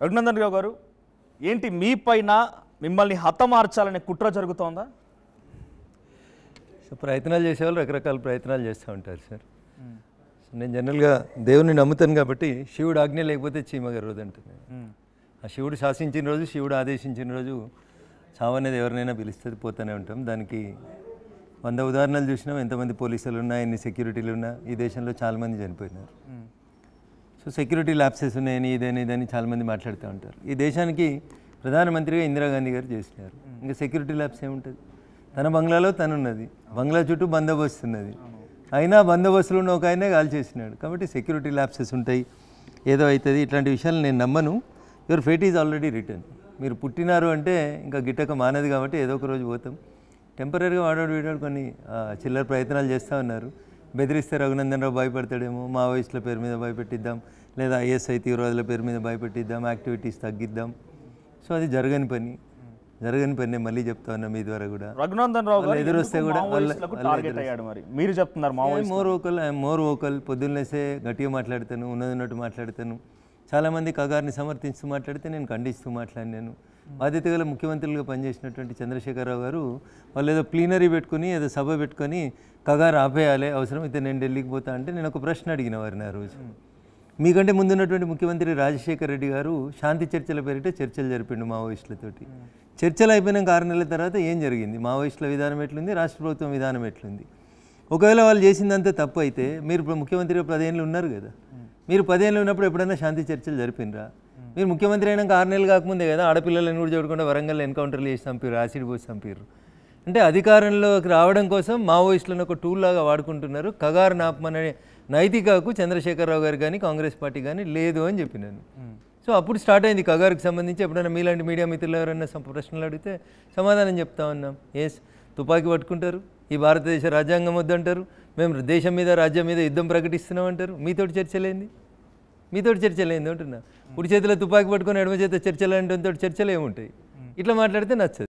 రఘునందన్ రావు గారు, ఏంటి మీ పైన మిమ్మల్ని హతమార్చాలనే కుట్ర జరుగుతోందా? సో ప్రయత్నాలు చేసేవాళ్ళు రకరకాల ప్రయత్నాలు చేస్తూ ఉంటారు సార్. నేను జనరల్గా దేవుని నమ్ముతాను కాబట్టి శివుడు ఆజ్ఞ లేకపోతే చీమ గర్వదు అంటున్నాను. ఆ శివుడు శాసించిన రోజు, శివుడు ఆదేశించిన రోజు చావు అనేది ఎవరినైనా పిలుస్తుంది, పోతూనే ఉంటాం. దానికి 100 ఉదాహరణలు చూసినాం. ఎంతమంది పోలీసులు ఉన్నా, ఎన్ని సెక్యూరిటీలు ఉన్నా ఈ దేశంలో చాలామంది చనిపోయినారు. సో సెక్యూరిటీ ల్యాప్సెస్ ఉన్నాయని ఇదని చాలామంది మాట్లాడుతూ ఉంటారు. ఈ దేశానికి ప్రధానమంత్రిగా ఇందిరాగాంధీ గారు చేసినారు. ఇంకా సెక్యూరిటీ ల్యాబ్స్ ఏముంటుంది? తన బంగ్లాలో తనున్నది, బంగ్లా చుట్టూ బందోబస్తు ఉన్నది, అయినా బందోబస్తులు ఉన్న ఒక ఆయనే కాల్ చేసినాడు. కాబట్టి సెక్యూరిటీ ల్యాబ్సెస్ ఉంటాయి, ఏదో అవుతుంది. ఇట్లాంటి విషయాలు నేను నమ్మను. Your fate is already return. మీరు పుట్టినారు అంటే ఇంకా గిట్టక మానది కాబట్టి ఏదో ఒక రోజు పోతాం. టెంపరీగా వీడాడు కొన్ని చిల్లర ప్రయత్నాలు చేస్తూ ఉన్నారు. బెదిరిస్తే రఘునందన్ రావు భయపడతాడేమో, మావోయిస్టుల పేరు మీద భయపెట్టిద్దాం, లేదా ఐఎస్ఐ తీవ్రవాదుల పేరు మీద భయపెట్టిద్దాం, యాక్టివిటీస్ తగ్గిద్దాం. సో అది జరగని పని మళ్ళీ చెప్తా ఉన్నా మీ ద్వారా కూడా. రఘునందన్ రావు గారు ఎదురొస్తే కూడా టార్గెట్ అయ్యాడు. మరి మీరు చెప్తున్నారు మోర్ ఓకల్ పొద్దున్నేసే గట్టిగా మాట్లాడతాను, ఉన్నట్టు మాట్లాడతాను. చాలామంది కగారిని సమర్థిస్తూ మాట్లాడితే నేను ఖండిస్తూ మాట్లాడినాను. బాధ్యత గల ముఖ్యమంత్రులుగా పనిచేసినటువంటి చంద్రశేఖరరావు గారు వాళ్ళు ఏదో ప్లీనరీ పెట్టుకుని, ఏదో సభ పెట్టుకొని కగారు ఆపేయాలి, అవసరమైతే నేను ఢిల్లీకి పోతా అంటే నేను ఒక ప్రశ్న అడిగిన వారిని ఆ రోజు. మీకంటే ముందున్నటువంటి ముఖ్యమంత్రి రాజశేఖర రెడ్డి గారు శాంతి చర్చల పేరిట చర్చలు జరిపిండు మావోయిస్టులతోటి. చర్చలు అయిపోయినాక 6 నెలల తర్వాత ఏం జరిగింది? మావోయిస్టుల విధానం ఎట్లుంది, రాష్ట్ర ప్రభుత్వం విధానం ఎట్లుంది? ఒకవేళ వాళ్ళు చేసిందంతా తప్పు అయితే మీరు ఇప్పుడు ముఖ్యమంత్రిగా 10 ఏళ్ళు ఉన్నారు కదా, మీరు 10 ఏళ్ళు ఉన్నప్పుడు ఎప్పుడైనా శాంతి చర్చలు జరిపినరా? మీరు ముఖ్యమంత్రి అయినాక 6 నెలలు కాకముందే కదా ఆడపిల్లలను కూడా చూడకుండా వరంగల్ ఎన్కౌంటర్లు చేసి చంపారు, యాసిడ్ పోసి చంపారు. అంటే అధికారంలోకి రావడం కోసం మావోయిస్టులను ఒక టూల్ లాగా వాడుకుంటున్నారు. కగారు నాపమనే నైతికకు చంద్రశేఖరరావు గారు కానీ కాంగ్రెస్ పార్టీ కానీ లేదు అని చెప్పినాను. సో అప్పుడు స్టార్ట్ అయింది కగారుకి సంబంధించి. ఎప్పుడైనా మీలాంటి మీడియా మిత్రులు ఎవరైనా ప్రశ్నలు అడిగితే సమాధానం చెప్తా ఉన్నాం. తుపాకీ పట్టుకుంటారు, ఈ భారతదేశ రాజ్యాంగం వద్దంటారు, మేము దేశం మీద రాజ్యం మీద యుద్ధం ప్రకటిస్తున్నాం అంటారు. మీతోటి చర్చలేంది అంటున్నా. కుడి చేతిలో తుపాకీ పట్టుకొని ఎడమ చేత చర్చలు అంటే చర్చలు ఏముంటాయి? ఇట్లా మాట్లాడితే నచ్చదు.